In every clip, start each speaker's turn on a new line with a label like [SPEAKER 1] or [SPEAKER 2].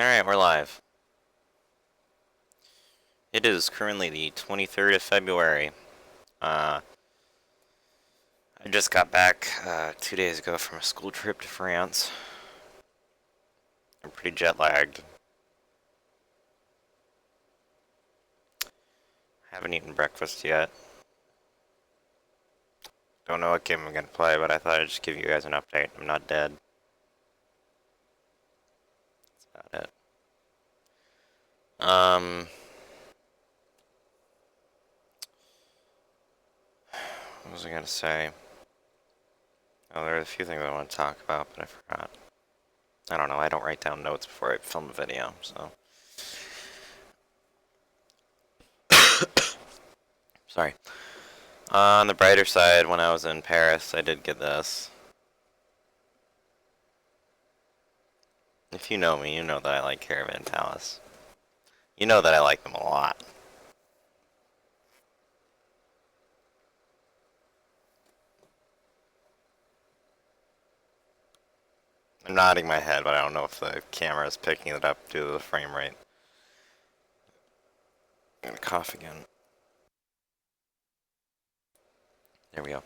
[SPEAKER 1] Alright, we're live. It is currently the 23rd of February. I just got back 2 days ago from a school trip to France. I'm pretty jet lagged. Haven't eaten breakfast yet. Don't know what game I'm gonna play, but I thought I'd just give you guys an update. I'm not dead. That's about it. What was I gonna say? Oh, there are a few things I want to talk about, but I forgot. I don't know, I don't write down notes before I film a video, so. Sorry. On the brighter side, when I was in Paris, I did get this. If you know me, you know that I like Caravan Palace. You know that I like them a lot. I'm nodding my head, but I don't know if the camera is picking it up due to the frame rate. I'm gonna cough again. There we go.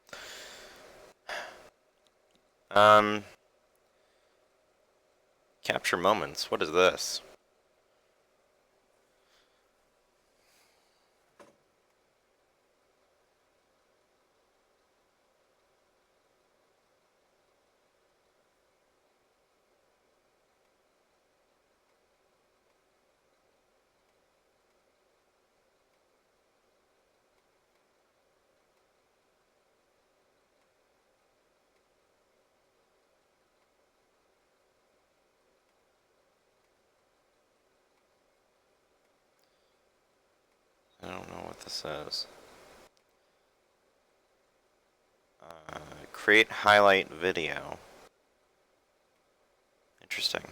[SPEAKER 1] Capture moments. What is this? I don't know what this is. Create highlight video. Interesting.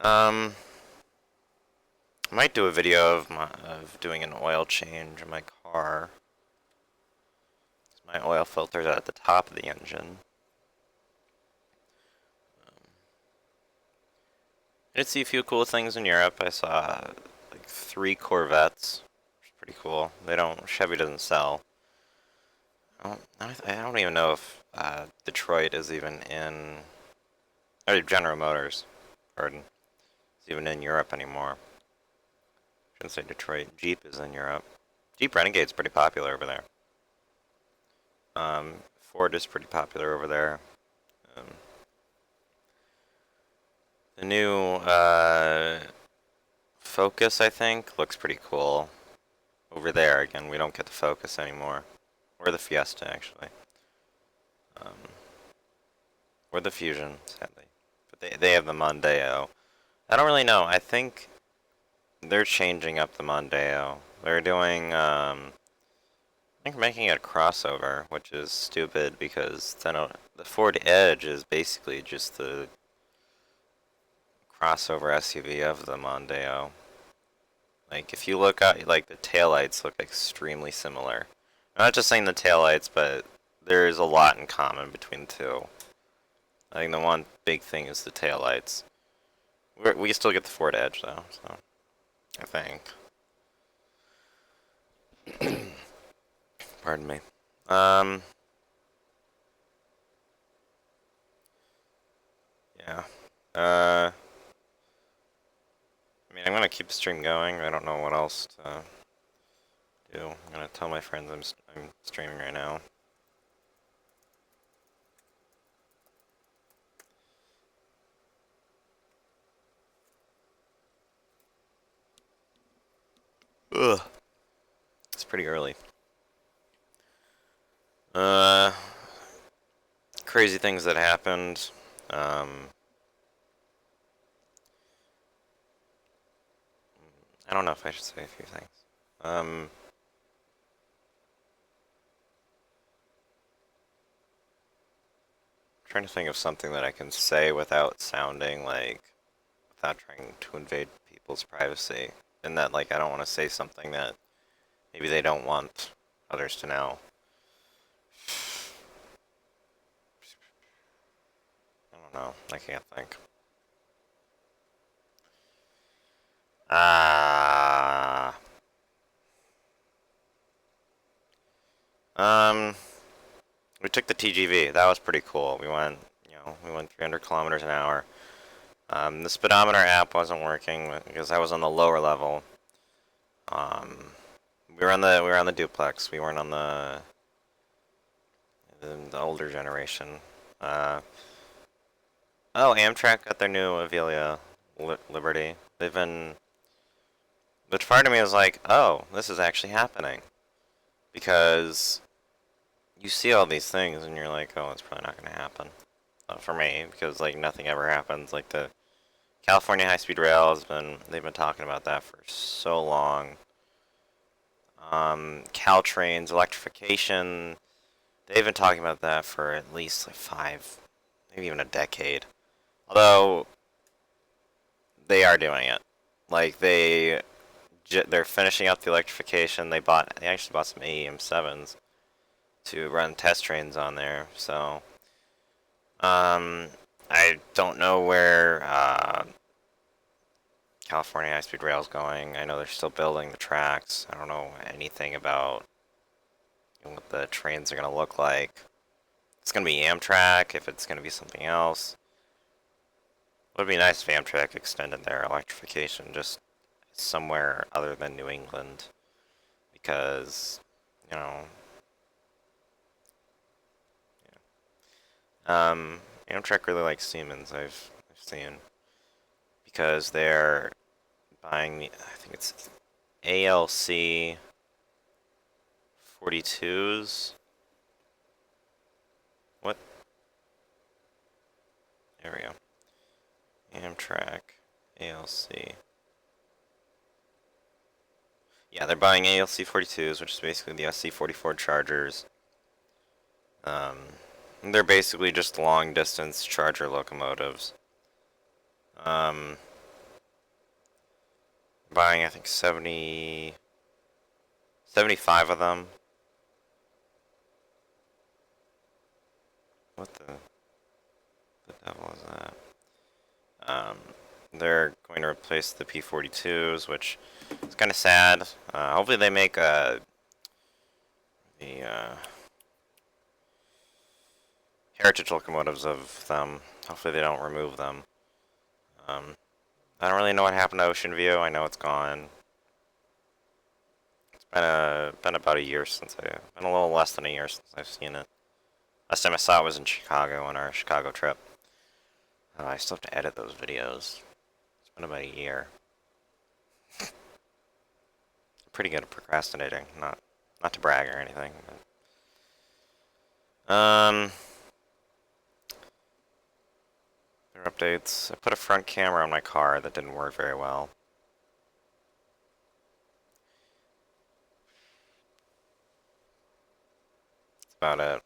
[SPEAKER 1] I might do a video of doing an oil change in my car. My oil filter's at the top of the engine. I did see a few cool things in Europe. I saw like 3 Corvettes, which is pretty cool. Chevy doesn't sell. I don't even know if Detroit is even in, or General Motors, pardon, is even in Europe anymore. I shouldn't say Detroit. Jeep is in Europe. Jeep Renegade's pretty popular over there. Ford is pretty popular over there. The new Focus, I think, looks pretty cool. Over there, again, we don't get the Focus anymore. Or the Fiesta, actually. Or the Fusion, sadly. But they have the Mondeo. I don't really know. I think they're changing up the Mondeo. They're doing, I think making it a crossover, which is stupid because then the Ford Edge is basically just the crossover SUV of the Mondeo. Like, if you look at, like, the taillights look extremely similar. I'm not just saying the taillights, but there's a lot in common between the two. I think the one big thing is the taillights. We still get the Ford Edge, though, so I think. Pardon me. Yeah. I mean, I'm gonna keep the stream going. I don't know what else to do. I'm gonna tell my friends I'm streaming right now. Ugh. It's pretty early. Crazy things that happened. I don't know if I should say a few things. Trying to think of something that I can say without sounding like, without trying to invade people's privacy. And that, like, I don't want to say something that maybe they don't want others to know. don't know. I can't think. Ah. We took the TGV. That was pretty cool. We went 300 kilometers an hour. The speedometer app wasn't working because I was on the lower level. We were on the duplex. We weren't on the older generation. Oh, Amtrak got their new Avelia Liberty. Which part of me is like, oh, this is actually happening. Because you see all these things and you're like, oh, it's probably not going to happen. For me, because like nothing ever happens. Like the California high-speed rail they've been talking about that for so long. Caltrain's electrification, they've been talking about that for at least like 5, maybe even a decade. Although they are doing it. Like they're finishing up the electrification. They actually bought some AEM7s to run test trains on there. So I don't know where California high-speed rail is going. I know they're still building the tracks. I don't know anything about what the trains are going to look like. It's going to be Amtrak, if it's going to be something else. It would be nice if Amtrak extended their electrification just somewhere other than New England. Because, you know... Yeah. Amtrak really likes Siemens, I've seen. Because they're buying I think it's ALC 42s. What? There we go. Amtrak ALC. Yeah, they're buying ALC 42s, which is basically the SC 44 Chargers. They're basically just long distance charger locomotives. Buying, I think, 75 of them. What the devil is that? They're going to replace the P-42s, which is kind of sad. Hopefully they make the heritage locomotives of them. Hopefully they don't remove them. I don't really know what happened to Ocean View. I know it's gone. It's been about a year since been a little less than a year since I've seen it. Last time I saw it was in Chicago on our Chicago trip. I still have to edit those videos. It's been about a year. Pretty good at procrastinating. Not to brag or anything. But, updates. I put a front camera on my car that didn't work very well. That's about it.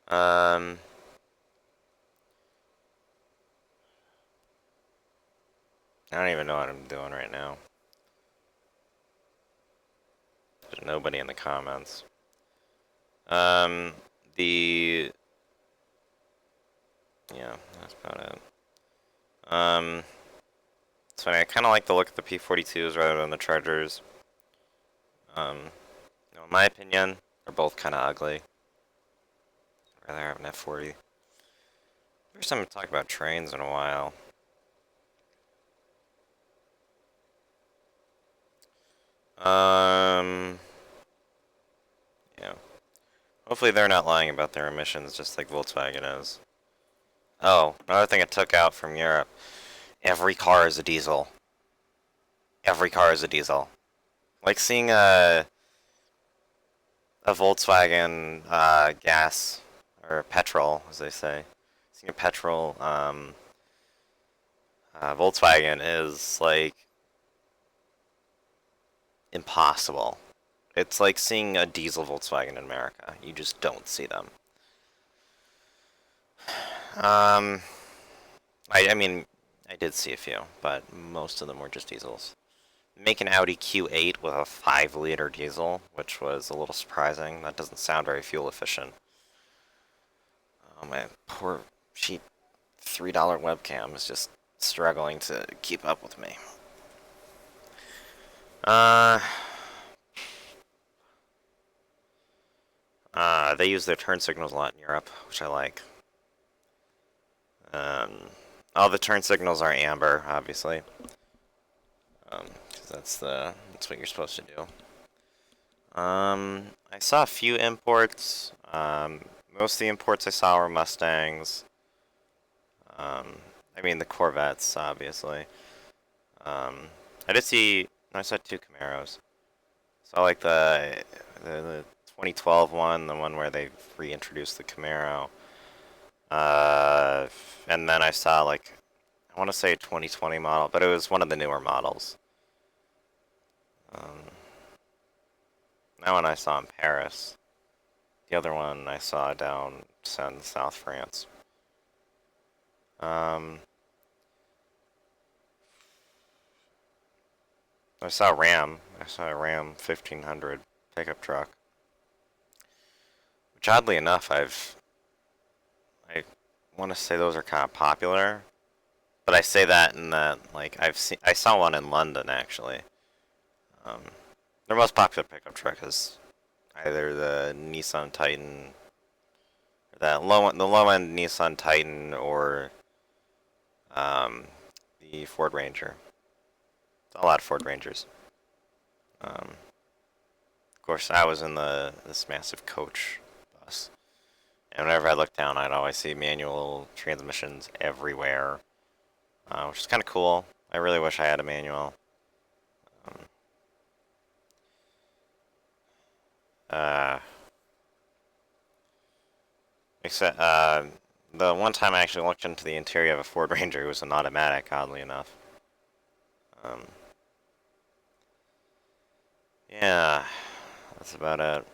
[SPEAKER 1] I don't even know what I'm doing right now. There's nobody in the comments. Yeah, that's about it. It's funny, I kind of like the look of the P-42s rather than the Chargers. In my opinion, they're both kind of ugly. I'd rather have an F-40. First time to talk about trains in a while. Yeah. Hopefully they're not lying about their emissions just like Volkswagen is. Oh, another thing I took out from Europe. Every car is a diesel. Every car is a diesel. Like seeing a Volkswagen gas, or petrol, as they say. Seeing a petrol Volkswagen is like impossible. It's like seeing a diesel Volkswagen in America. You just don't see them. I mean, I did see a few, but most of them were just diesels. Make an Audi Q8 with a 5-liter diesel, which was a little surprising. That doesn't sound very fuel efficient. Oh man, poor. She $3 webcam is just struggling to keep up with me. They use their turn signals a lot in Europe, which I like. All the turn signals are amber, obviously. 'Cause that's what you're supposed to do. I saw a few imports. Most of the imports I saw were Mustangs. I mean the Corvettes, obviously. I did see. No, I saw two Camaros. Saw like the 2012 one, the one where they reintroduced the Camaro. And then I saw like I want to say 2020 model, but it was one of the newer models. That one I saw in Paris. The other one I saw down in South France. I saw a Ram. I saw a Ram 1500 pickup truck. Which oddly enough, I want to say those are kind of popular. But I say that in that, like, I saw one in London, actually. Their most popular pickup truck is either the Nissan Titan, or the low-end Nissan Titan, or the Ford Ranger. A lot of Ford Rangers. Of course, I was in this massive coach bus, and whenever I looked down, I'd always see manual transmissions everywhere, which is kind of cool. I really wish I had a manual. Except the one time I actually looked into the interior of a Ford Ranger, it was an automatic, oddly enough. Yeah, that's about it.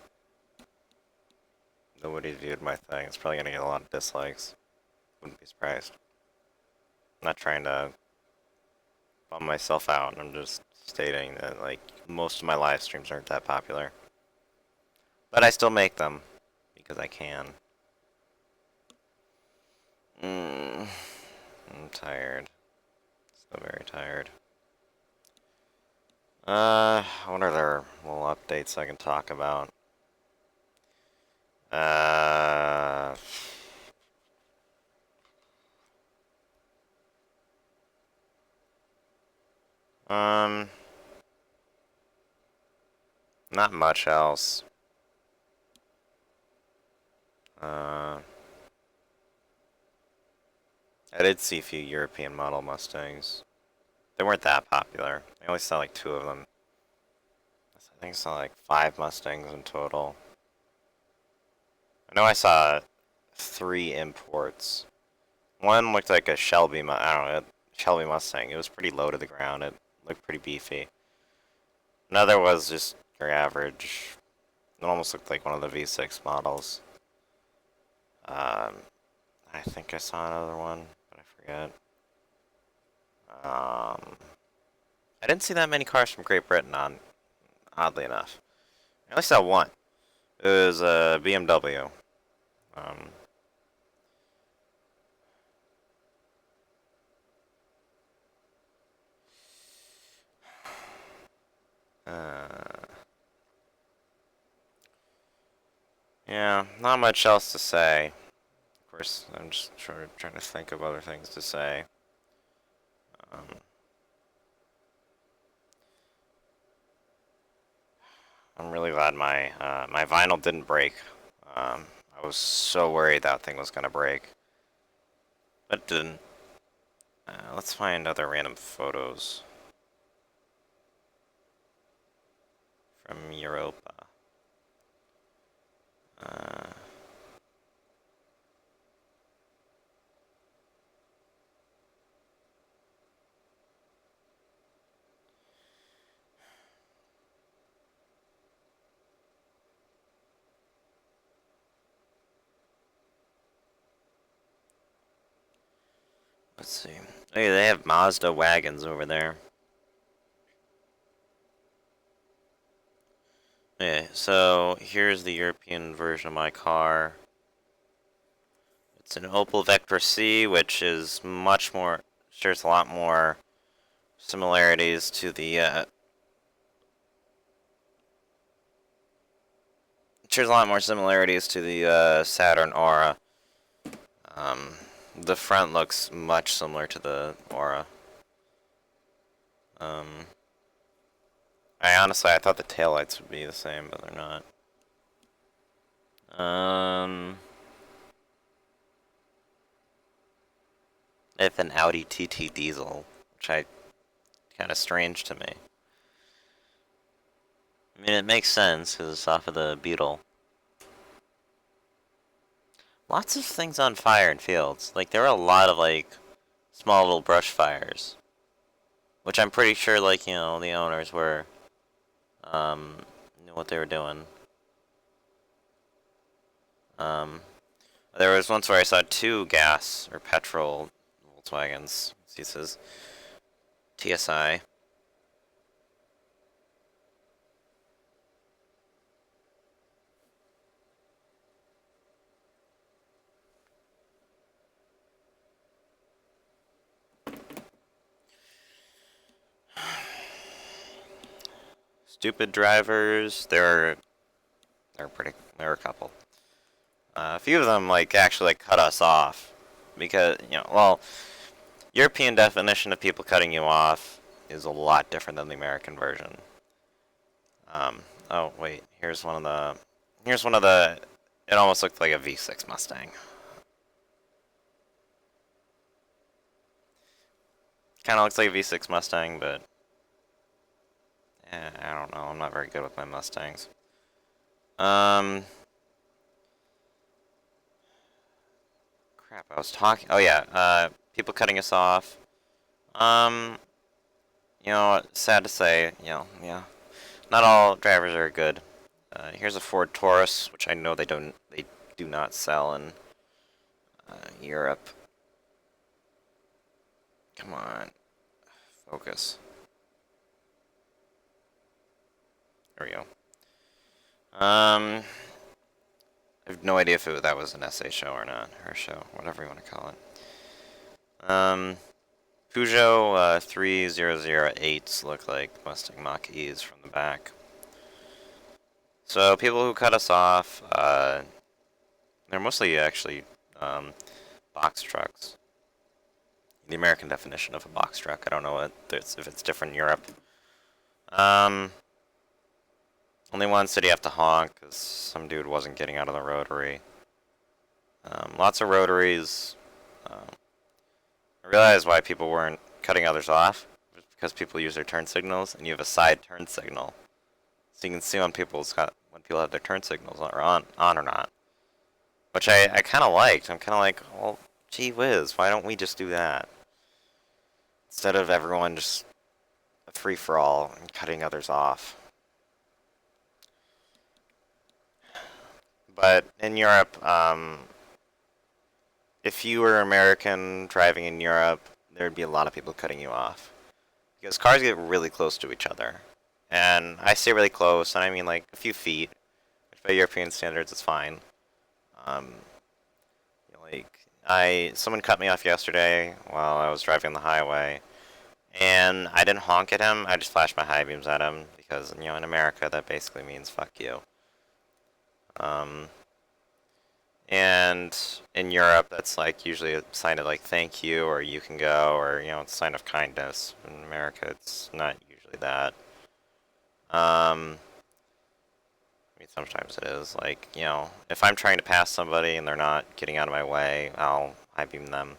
[SPEAKER 1] Nobody viewed my thing. It's probably gonna get a lot of dislikes. Wouldn't be surprised. I'm not trying to bum myself out. I'm just stating that, like, most of my live streams aren't that popular. But I still make them because I can. I'm tired. So very tired. What are there little updates I can talk about? Not much else. I did see a few European model Mustangs. They weren't that popular. I only saw like 2 of them. I think I saw like 5 Mustangs in total. I know I saw 3 imports. One looked like a Shelby, I don't know, Shelby Mustang. It was pretty low to the ground. It looked pretty beefy. Another was just your average. It almost looked like one of the V6 models. I think I saw another one, but I forget. I didn't see that many cars from Great Britain on, oddly enough. I only saw one. It was a BMW. Yeah, not much else to say. Of course, I'm just trying to think of other things to say. I'm really glad my my vinyl didn't break. I was so worried that thing was gonna break, but it didn't. Let's find other random photos from Europa. Let's see. Hey, they have Mazda wagons over there. Okay, so here's the European version of my car. It's an Opel Vectra C, which is much more, shares a lot more similarities to the, Saturn Aura. The front looks much similar to the Aura. I thought the taillights would be the same, but they're not. If an Audi TT diesel, which kind of strange to me. I mean, it makes sense because it's off of the Beetle. Lots of things on fire in fields. Like, there are a lot of, like, small little brush fires. Which I'm pretty sure, like, you know, the owners knew what they were doing. There was once where I saw 2 gas or petrol Volkswagens. This is TSI. Stupid drivers. There are a couple. A few of them like actually like cut us off because European definition of people cutting you off is a lot different than the American version. Oh wait, here's one of the. It almost looked like a V6 Mustang. Kind of looks like a V6 Mustang, but I don't know. I'm not very good with my Mustangs. Crap, I was talking. Oh yeah, people cutting us off. Sad to say, yeah, not all drivers are good. Here's a Ford Taurus, which I know they do not sell in Europe. Come on, focus. There we go. I have no idea if that was an SA show or not, or a show, whatever you want to call it. Peugeot 3008s look like Mustang Mach-E's from the back. So people who cut us off, they're mostly actually box trucks. The American definition of a box truck. I don't know if it's different in Europe. Only one city you have to honk because some dude wasn't getting out of the rotary. Lots of rotaries. I realized why people weren't cutting others off. It was because people use their turn signals, and you have a side turn signal, so you can see when people have their turn signals on or not. Which I kind of liked. I'm kind of like, well, gee whiz, why don't we just do that instead of everyone just a free for all and cutting others off? But in Europe, if you were American driving in Europe, there'd be a lot of people cutting you off. Because cars get really close to each other. And I say really close, and I mean like a few feet, which by European standards is fine. Someone cut me off yesterday while I was driving on the highway, and I didn't honk at him, I just flashed my high beams at him, because, in America that basically means fuck you. And in Europe, that's like usually a sign of like thank you or you can go or it's a sign of kindness. In America, it's not usually that. I mean, sometimes it is. Like if I'm trying to pass somebody and they're not getting out of my way, I'll high beam them.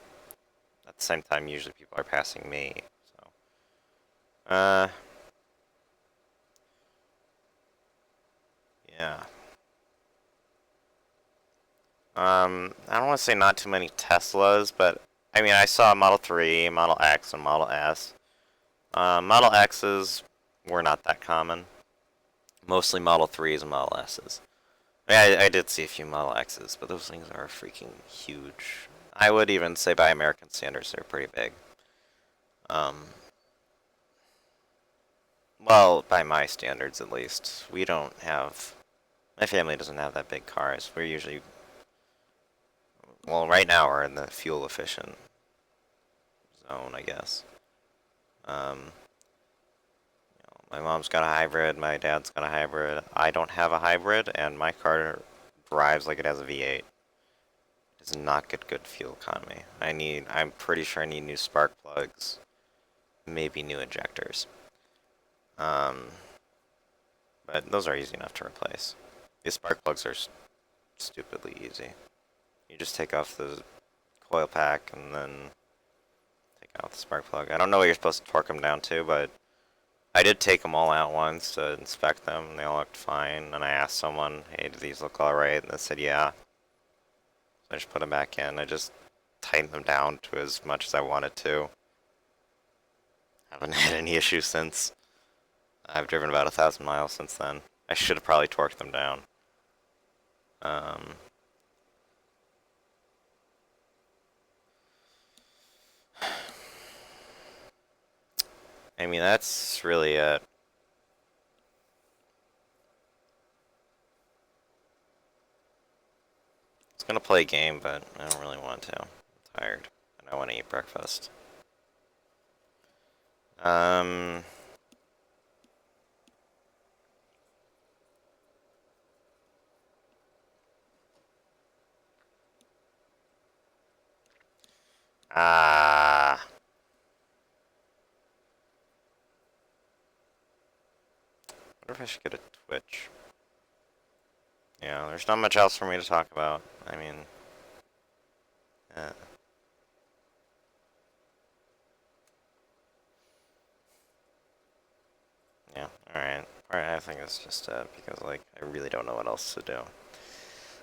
[SPEAKER 1] At the same time, usually people are passing me. So, yeah. I don't want to say not too many Teslas, but I mean, I saw Model 3, Model X, and Model S. Model X's were not that common. Mostly Model 3s and Model S's. I did see a few Model X's, but those things are freaking huge. I would even say by American standards, they're pretty big. Well, by my standards at least. My family doesn't have that big cars. We're usually Well, right now we're in the fuel efficient zone, I guess. Um, my mom's got a hybrid, my dad's got a hybrid. I don't have a hybrid, and my car drives like it has a V8. It does not get good fuel economy. I'm pretty sure I need new spark plugs, maybe new injectors. Um, but those are easy enough to replace. These spark plugs are stupidly easy. You just take off the coil pack and then take out the spark plug. I don't know what you're supposed to torque them down to, but I did take them all out once to inspect them, and they all looked fine. And I asked someone, hey, do these look alright? And they said, yeah. So I just put them back in. I just tightened them down to as much as I wanted to. Haven't had any issues since. I've driven about 1,000 miles since then. I should have probably torqued them down. I mean, that's really it. I was gonna play a game, but I don't really want to. I'm tired, and I want to eat breakfast. Um, ah, I wonder if I should get a Twitch. Yeah, there's not much else for me to talk about. I mean, yeah, alright. Alright, I think it's just because, like, I really don't know what else to do.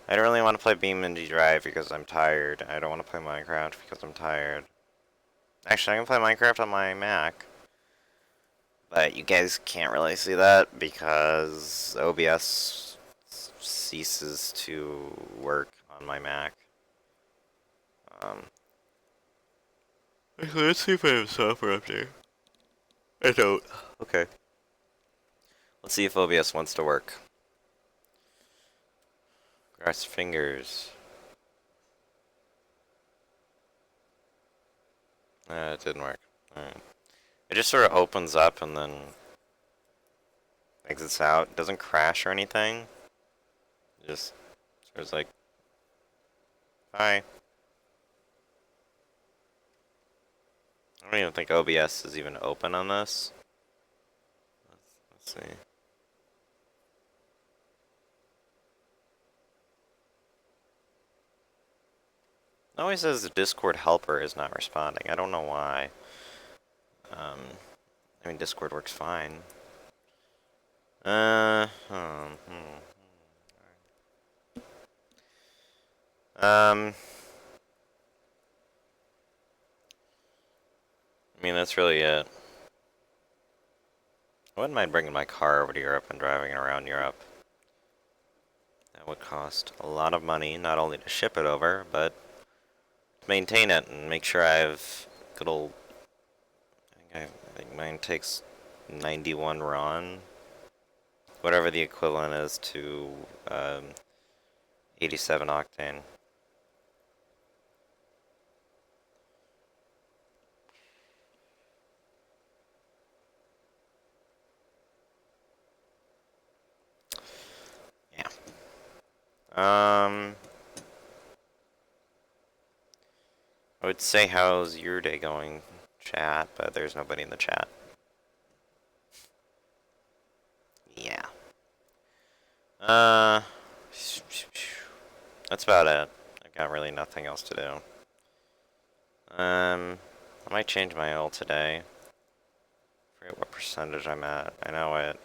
[SPEAKER 1] I don't really want to play BeamNG Drive because I'm tired. I don't want to play Minecraft because I'm tired. Actually, I can play Minecraft on my Mac. But you guys can't really see that because OBS ceases to work on my Mac. Actually, let's see if I have software up there. I don't. Okay. Let's see if OBS wants to work. Cross fingers. It didn't work. Alright. It just sort of opens up and then exits out. It doesn't crash or anything. It just sort of like, hi. I don't even think OBS is even open on this. Let's see. It always says the Discord helper is not responding. I don't know why. I mean, Discord works fine. I mean, that's really it. I wouldn't mind bringing my car over to Europe and driving it around Europe. That would cost a lot of money, not only to ship it over, but to maintain it and make sure I have good old... I think mine takes 91 RON. Whatever the equivalent is to 87 octane. Yeah. I would say how's your day going, chat, but there's nobody in the chat. Yeah. That's about it. I've got really nothing else to do. I might change my oil today. I forget what percentage I'm at. I know it.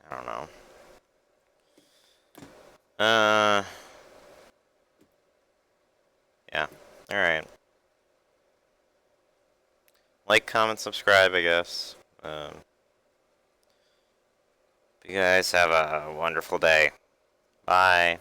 [SPEAKER 1] I don't know. Yeah. Alright. Like, comment, subscribe, I guess. You guys have a wonderful day. Bye.